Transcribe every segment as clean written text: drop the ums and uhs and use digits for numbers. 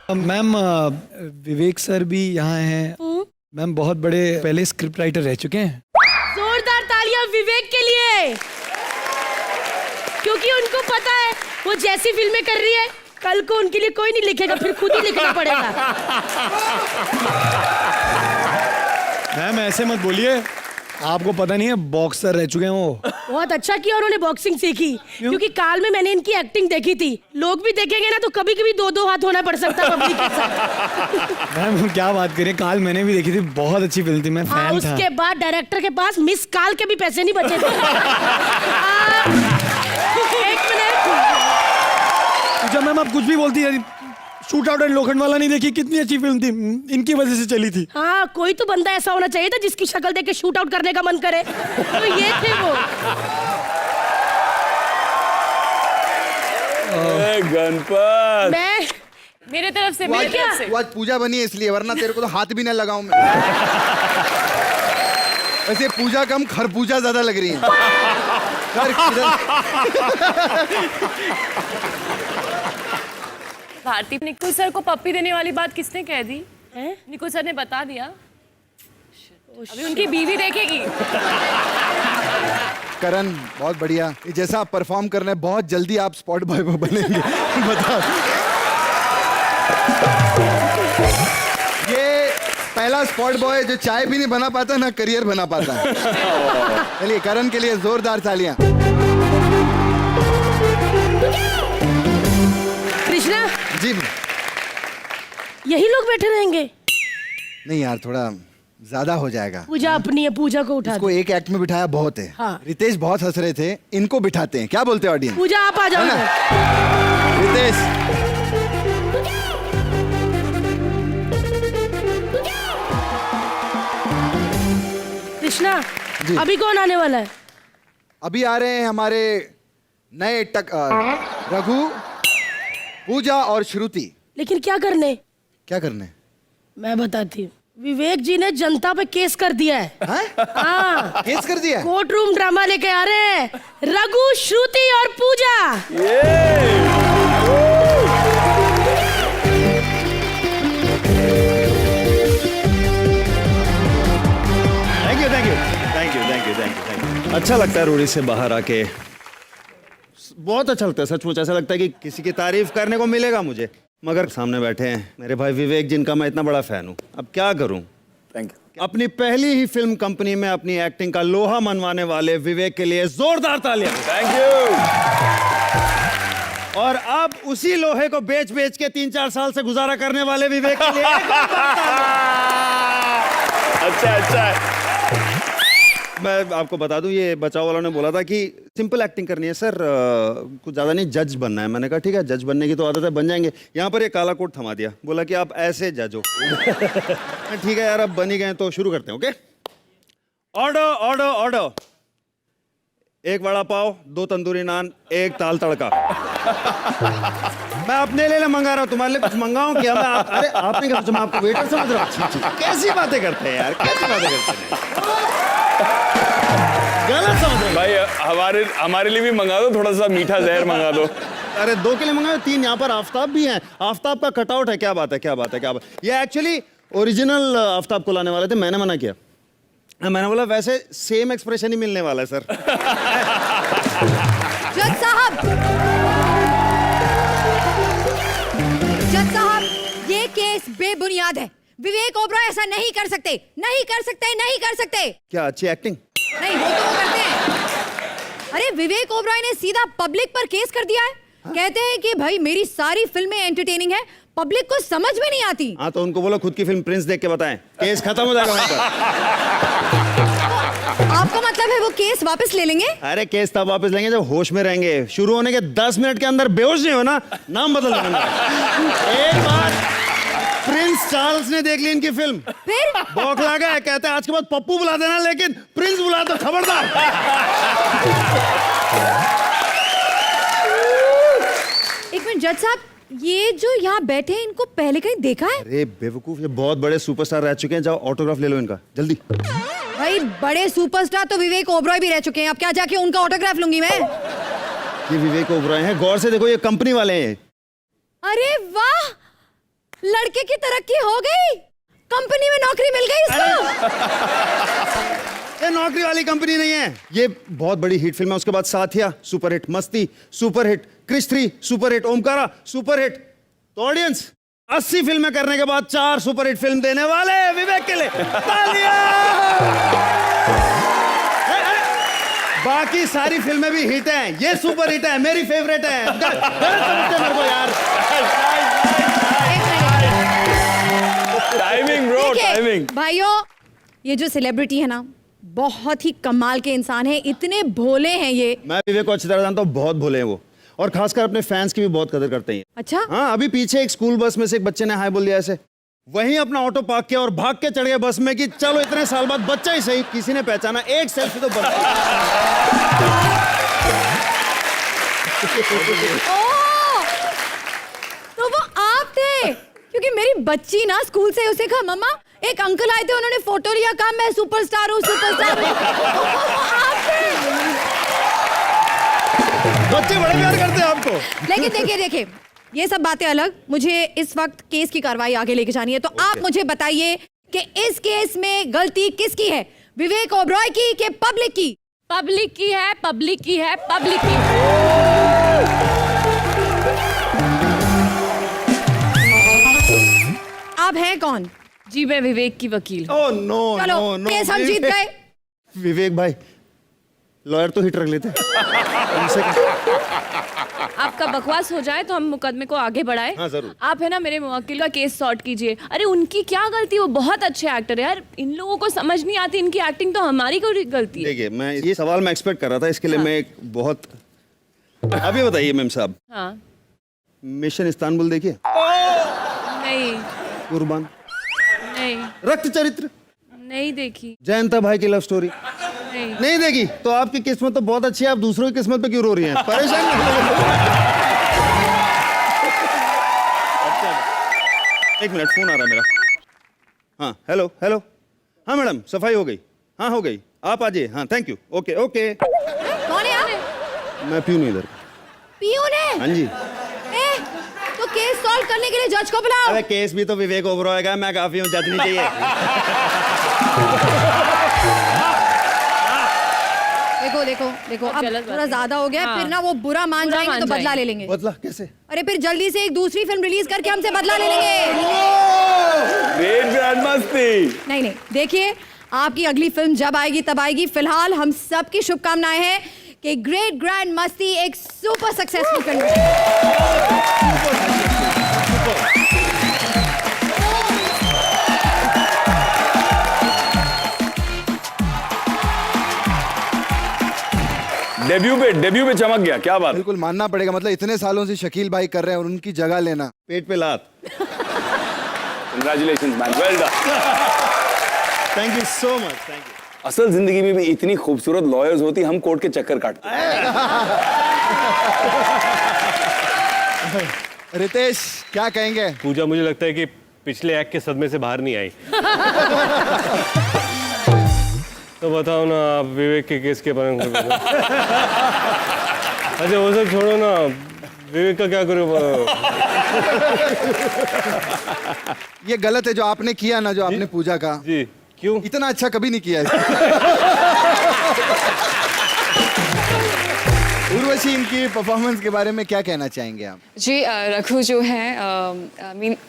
Ma'am विवेक sir भी यहाँ हैं। मैम बहुत बड़े पहले स्क्रिप्ट राइटर रह चुके हैं। जोरदार तालियां विवेक के लिए, क्योंकि उनको पता है वो जैसी फिल्में कर रही है कल को उनके लिए कोई नहीं लिखेगा, फिर खुद ही लिखना पड़ेगा। मैम ऐसे मत बोलिए, आपको पता नहीं है बॉक्सर रह चुके हैं वो। बहुत अच्छा किया उन्होंने बॉक्सिंग सीखी, क्योंकि काल में मैंने इनकी एक्टिंग देखी थी। लोग भी देखेंगे ना तो कभी कभी दो दो हाथ होना पड़ सकता है पब्लिक के साथ। मैम क्या बात करें, काल मैंने भी देखी थी, बहुत अच्छी फिल्म थी, मैं फैन था। उसके बाद डायरेक्टर के पास मिस काल के भी पैसे नहीं बचे थे। एक मिनट, जब मैम आप कुछ भी बोलती है, शूट आउट एंड लोखंड वाला नहीं देखी, कितनी अच्छी फिल्म थी, इनकी वजह से चली थी। हाँ कोई तो बंदा ऐसा होना चाहिए था जिसकी शक्ल देख के शूट आउट करने का मन करे, तो ये थे वो। गणपत, मैं मेरे तरफ से, मेरे तरफ से। वो आज पूजा बनी है इसलिए, वरना तेरे को तो हाथ भी ना लगाऊं मैं। वैसे पूजा कम खरबूजा ज्यादा लग रही है। भारती, निकुल सर को पप्पी देने वाली बात किसने कह दी? निकुल सर ने बता दिया। अभी उनकी बीवी देखेगी। करण बहुत बढ़िया, जैसा आप परफॉर्म कर रहे हैं बहुत जल्दी आप स्पॉट बॉय बनेंगे। बता, ये पहला स्पॉट बॉय जो चाय भी नहीं बना पाता ना करियर बना पाता है। चलिए करण के लिए जोरदार तालियां। कृष्णा जी यही लोग बैठे रहेंगे? नहीं यार, थोड़ा ज्यादा हो जाएगा। पूजा अपनी है, पूजा को उठा इसको एक एक्ट में बिठाया बहुत है। हाँ। रितेश बहुत हंस रहे थे, इनको बिठाते हैं, क्या बोलते हैं ऑडियंस? पूजा आप आ जाओ। रितेश कृष्णा जी। अभी कौन आने वाला है? अभी आ रहे हैं हमारे नए रघु, पूजा और श्रुति। लेकिन क्या करने? क्या करने? मैं बताती हूँ। विवेक जी ने जनता पे केस कर दिया है। हाँ केस कर दिया है? कोर्ट रूम ड्रामा लेके आ रहे हैं रघु, श्रुति और Pooja. Thank you thank you thank you thank you thank you thank you. अच्छा लगता है रूढ़ी से बाहर आके, बहुत अच्छा लगता है, सचमुच ऐसा लगता है कि किसी की तारीफ करने को मिलेगा मुझे। मगर सामने बैठे हैं मेरे भाई विवेक, जिनका मैं इतना बड़ा फैन हूँ, अब क्या करूँ। Thank you. अपनी पहली ही फिल्म कंपनी में अपनी एक्टिंग का लोहा मनवाने वाले विवेक के लिए जोरदार तालियां। Thank you. और अब उसी लोहे को बेच बेच के 3-4 साल से गुजारा करने वाले विवेक के लिए अच्छा अच्छा। मैं आपको बता दूं, ये बचाव वालों ने बोला था कि सिंपल एक्टिंग करनी है सर, कुछ ज़्यादा नहीं, जज बनना है। मैंने कहा ठीक है, जज बनने की तो आदत है, बन जाएंगे। यहाँ पर ये काला कोट थमा दिया, बोला कि आप ऐसे जज हो। ठीक है यार, अब बन ही गए तो शुरू करते हैं। Okay, order order order. 1 vada pav, 2 tandoori naan, 1 dal tadka. मैं अपने लिए मंगा रहा हूँ, तुम्हारे लिए कुछ मंगाऊं क्या? अरे आपने क्या सोचा, मैं आपको वेटर समझ रहा हूँ? कैसी बातें करते हैं यार, कैसी बातें करते हैं, गलत समझ रहे भाई। हमारे लिए भी मंगा दो, थोड़ा सा मीठा जहर मंगा दो। अरे 2 के लिए मंगाओ, 3 यहाँ पर आफ्ताब भी हैं। आफ्ताब का कटआउट है, क्या बात है, क्या बात है, क्या बात। ये एक्चुअली ओरिजिनल आफ्ताब को लाने वाले थे, मैंने मना किया। मैंने बोला वैसे सेम एक्सप्रेशन ही मिलने वाला है सर। जज साहब, जज साहब, ये केस बेबुनियाद है। विवेक ओबरॉय ऐसा नहीं कर सकते, नहीं कर सकते, नहीं कर सकते। क्या अच्छी एक्टिंग? नहीं, वो तो वो करते हैं। अरे विवेक ओबरॉय ने सीधा पब्लिक पर केस कर दिया है। कहते हैं कि भाई मेरी सारी फिल्में एंटरटेनिंग है, पब्लिक को समझ में नहीं आती। हाँ तो उनको बोलो खुद की फिल्म प्रिंस देख के बताएं, केस खत्म हो जाएगा वहीं पर। आपका मतलब है वो केस वापस ले लेंगे? अरे केस तब वापस लेंगे जब होश में रहेंगे। शुरू होने के 10 मिनट के अंदर बेहोश नहीं हो ना, नाम बदल देना। एक बार प्रिंस चार्ल्स ने देख ली इनकी फिल्म, फिर बौखला गया, कहते हैं आज के बाद पप्पू बुला देना, लेकिन प्रिंस बुला तो खबरदार। एक मिनट जज साहब, ये जो यहाँ बैठे हैं इनको पहले कहीं देखा है? अरे बेवकूफ, ये बहुत बड़े सुपरस्टार रह चुके हैं, जाओ ऑटोग्राफ ले लो इनका जल्दी। भाई बड़े सुपरस्टार तो विवेक ओबरॉय भी रह चुके हैं, अब क्या जाके उनका ऑटोग्राफ लूंगी मैं? ये विवेक ओबरॉय हैं, गौर से देखो, ये कंपनी वाले हैं। अरे वाह, लड़के की तरक्की हो गई, कंपनी में नौकरी मिल गई इसको। ये नौकरी वाली कंपनी नहीं है, ये बहुत बड़ी हिट फिल्म है। उसके बाद Saathiya super hit, Masti super hit, Krrish 3 super hit, Omkara super hit. तो ऑडियंस 80 फिल्में करने के बाद 4 सुपर हिट फिल्म देने वाले विवेक के लिए तालियां। बाकी सारी फिल्में भी हिट हैं, ये सुपर हिट है, मेरी फेवरेट है। मेरे को यार टाइमिंग ब्रो, देखिए, टाइमिंग। भाइयों ये जो सेलिब्रिटी है ना बहुत ही कमाल के इंसान है, इतने भोले हैं ये। मैं विवेक को अच्छी तरह जानता हूँ, बहुत भोले हैं वो, और खासकर अपने फैंस की भी बहुत कदर करते हैं। अच्छा हाँ, अभी पीछे एक स्कूल बस में से एक बच्चे ने हाय बोल दिया ऐसे, वहीं अपना ऑटो पार्क किया और भाग के चढ़ गए बस में कि चलो इतने साल बाद बच्चा ही सही, किसी ने पहचाना, एक सेल्फी तो बनती। ओह, तो वो आप थे, क्योंकि मेरी बच्ची ना स्कूल से उसे कहा मम्मा एक अंकल आए थे उन्होंने फोटो लिया, कहा मैं सुपरस्टार हूँ सुपरस्टार हूँ। आप थे। बच्चे बड़े प्यार करते हैं आपको। लेकिन देखिए ये सब बातें अलग, मुझे इस वक्त केस की कार्रवाई आगे लेके जानी है, तो आप मुझे बताइए कि इस केस में गलती किसकी है, विवेक ओबरॉय की कि पब्लिक की? पब्लिक की है, पब्लिक की है, पब्लिक की है। आप हैं कौन? जी मैं विवेक की वकील हूँ। ओह नो चलो नो नो, केस हम जीत गए। विवेक भाई लॉयर तो हिट रख लेते उनसे। आपका बकवास हो जाए तो हम मुकदमे को आगे बढ़ाए। हाँ, जरूर। आप है ना मेरे मुवक्किल का केस सॉर्ट कीजिए। अरे उनकी क्या गलती, वो बहुत अच्छे एक्टर है यार, इन लोगों को समझ नहीं आती इनकी एक्टिंग, तो हमारी कोई गलती है। देखिए, मैं ये सवाल मैं एक्सपेक्ट कर रहा था, इसके लिए मैं एक बहुत, अभी बताइए मैम साहब, हाँ मिशन इस्तांबुल देखिए, नहीं कुर्बान, नहीं रक्त चरित्र, नहीं देखी, जयंता भाई की लव स्टोरी नहीं। नहीं देखी, तो आपकी किस्मत तो बहुत अच्छी है, आप दूसरों की किस्मत पे क्यों रो रही हैं? परेशान नहीं हो। एक मिनट, फोन आ रहा है मेरा। हाँ हेलो हेलो, हाँ मैडम सफाई हो गई, हाँ हो गई, आप आ जाइए, हाँ थैंक यू, ओके ओके। कौन है आप? मैं पीऊँ नहीं इधर। पियून है? हाँ जी। ए, तो केस सॉल्व करने के लिए जज को बुलाओ। अरे केस भी तो विवेक ओबरॉय का, मैं काफी हूँ, जज नहीं चाहिए। देखो देखो देखो, अब गलत बात थोड़ा है। ज्यादा हो गया, हाँ। फिर ना वो बुरा मान बुरा जाएंगे मान तो बदला जाएंगे। ले लेंगे। बदला कैसे? अरे फिर जल्दी से एक दूसरी फिल्म रिलीज करके हमसे बदला ले लेंगे। ग्रेट ग्रैंड मस्ती। नहीं नहीं, देखिए आपकी अगली फिल्म जब आएगी तब आएगी, फिलहाल हम सबकी शुभकामनाएं हैं कि ग्रेट ग्रैंड मस्ती एक सुपर सक्सेसफुल फिल्म है। डेब्यू पे चमक गया, क्या बात। बिल्कुल मानना पड़ेगा, मतलब इतने सालों से शकील भाई कर रहे हैं और उनकी जगह लेना। पेट पे लात। Congratulations man, well done. Thank you so much, thank you. असल जिंदगी में भी इतनी खूबसूरत लॉयर्स होती, हम कोर्ट के चक्कर काटते। रितेश क्या कहेंगे? पूजा, मुझे लगता है कि पिछले एक्ट के सदमे से बाहर नहीं आई। तो बताओ ना आप विवेक के केस के बारे में। अच्छा वो सब छोड़ो ना, विवेक का क्या करो? ये गलत है जो आपने किया ना, जो आपने पूजा का। जी क्यों? इतना अच्छा कभी नहीं किया है। उर्वशी, इनकी परफॉर्मेंस के बारे में क्या कहना चाहेंगे आप? जी रघु जो है,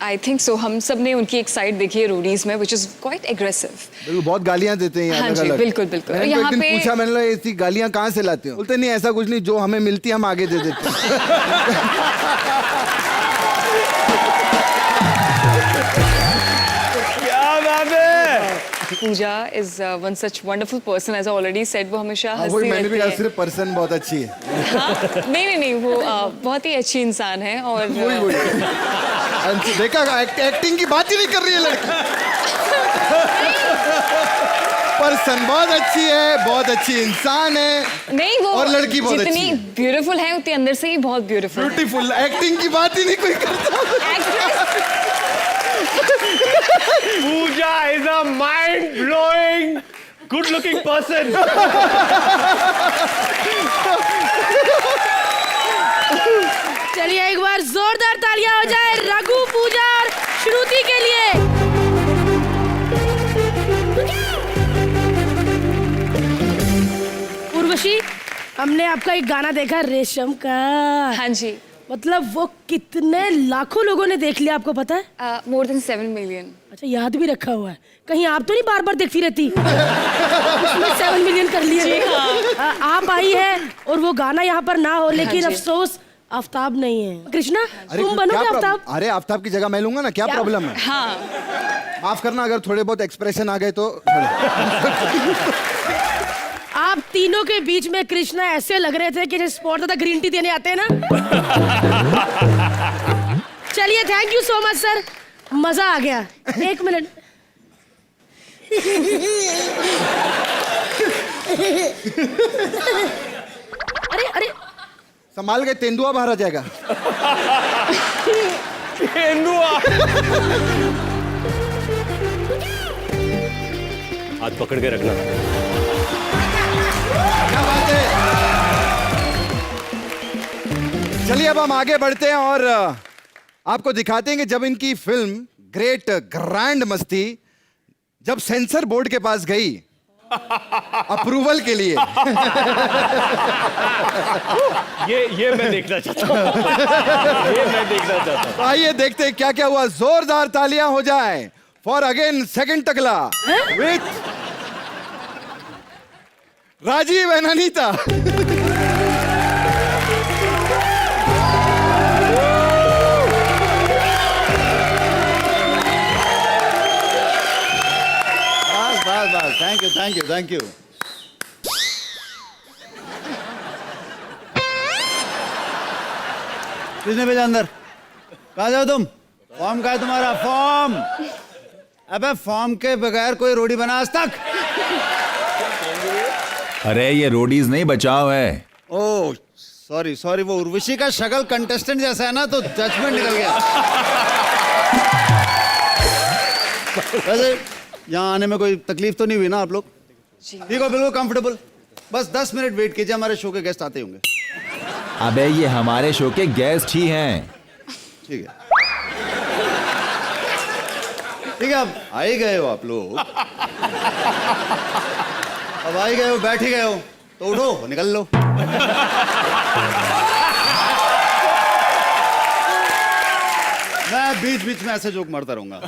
आई थिंक सो, हम सब ने उनकी एक साइड देखी है रोडीज में, विच इज क्वाइट एग्रेसिव। बिल्कुल, बहुत गालियां देते हैं हाँ जी, अलग-अलग। बिल्कुल, बिल्कुल। मैंने यहाँ एक दिन पे- पूछा, मैंने बोला ऐसी गालियां कहाँ से लाते हो? बोलते नहीं ऐसा कुछ नहीं, जो हमें मिलती है हम आगे दे देते हैं। क्या बात है। Pooja is one such wonderful person, as I already said, वो हमेशा वही हंसती मैंने भी रहती कहा, है। सिर्फ पर्सन बहुत अच्छी है। हाँ? नहीं, वो बहुत ही अच्छी इंसान है। और वही देखा, एक्टिंग की बात ही नहीं कर रही है लड़की। पर्सन बहुत अच्छी है, बहुत अच्छी इंसान है। नहीं, वो और लड़की बहुत अच्छी जितनी है। ब्यूटीफुल है उतनी अंदर से ही बहुत ब्यूटीफुल है। ब्यूटीफुल, एक्टिंग की बात ही नहीं कोई करता। Pooja is a mind blowing good looking person. चलिए एक बार जोरदार तालियां हो जाए रघु पूजा और शुरू श्रुति के लिए। उर्वशी, हमने आपका एक गाना देखा रेशम का। हाँ जी। मतलब वो कितने लाखों लोगों ने देख लिया, आपको पता है? More than 7 million. अच्छा, याद भी रखा हुआ है। कहीं आप तो नहीं बार बार देखती रहती? उसमें 7 मिलियन कर लिए। आप आई है और वो गाना यहाँ पर ना हो, लेकिन हाँ जी। अफसोस आफ्ताब नहीं है। कृष्णा, अरे तुम बनोगे क्या आफ्ताब? अरे आफ्ताब की जगह मैं लूंगा ना, क्या प्रॉब्लम है? हाँ। माफ करना अगर थोड़े बहुत एक्सप्रेशन आ गए तो। आप तीनों के बीच में कृष्णा ऐसे लग रहे थे कि जैसे स्पॉट तथा ग्रीन टी देने आते हैं ना। चलिए, thank you so much sir, मजा आ गया। 1 मिनट। अरे अरे, संभाल के, तेंदुआ बाहर आ जाएगा। हाथ पकड़ के रखना। क्या बात है। चलिए अब हम आगे बढ़ते हैं और आपको दिखाते हैं कि जब इनकी फिल्म ग्रेट ग्रैंड मस्ती जब सेंसर बोर्ड के पास गई अप्रूवल के लिए, ये मैं देखना चाहता हूँ। ये मैं देखना चाहता हूँ। तो आइए देखते हैं क्या क्या हुआ। जोरदार तालियां हो जाए फॉर अगेन सेकंड टकला विथ राजीव एंड अनीता। बस बस, thank you thank you thank you. किसने भेजा अंदर? कहाँ जाओ तुम? फॉर्म का है तुम्हारा? फॉर्म? अबे फॉर्म के बगैर कोई रोटी बना आज तक? अरे ये रोडीज नहीं, बचाव है। ओह सॉरी सॉरी, वो उर्वशी का शक्ल कंटेस्टेंट जैसा है ना, तो जजमेंट निकल गया। वैसे यहाँ आने में कोई तकलीफ तो नहीं हुई ना आप लोग? ठीक हो, बिल्कुल कंफर्टेबल। बस 10 मिनट वेट कीजिए, हमारे शो के गेस्ट आते होंगे। अबे ये हमारे शो के गेस्ट ही हैं। ठीक है ठीक है, अब आ ही गए हो आप लोग, अब आ ही गए हो, बैठ ही गए हो, तो उठो, निकल लो। मैं बीच बीच में ऐसे जोक मारता रहूंगा।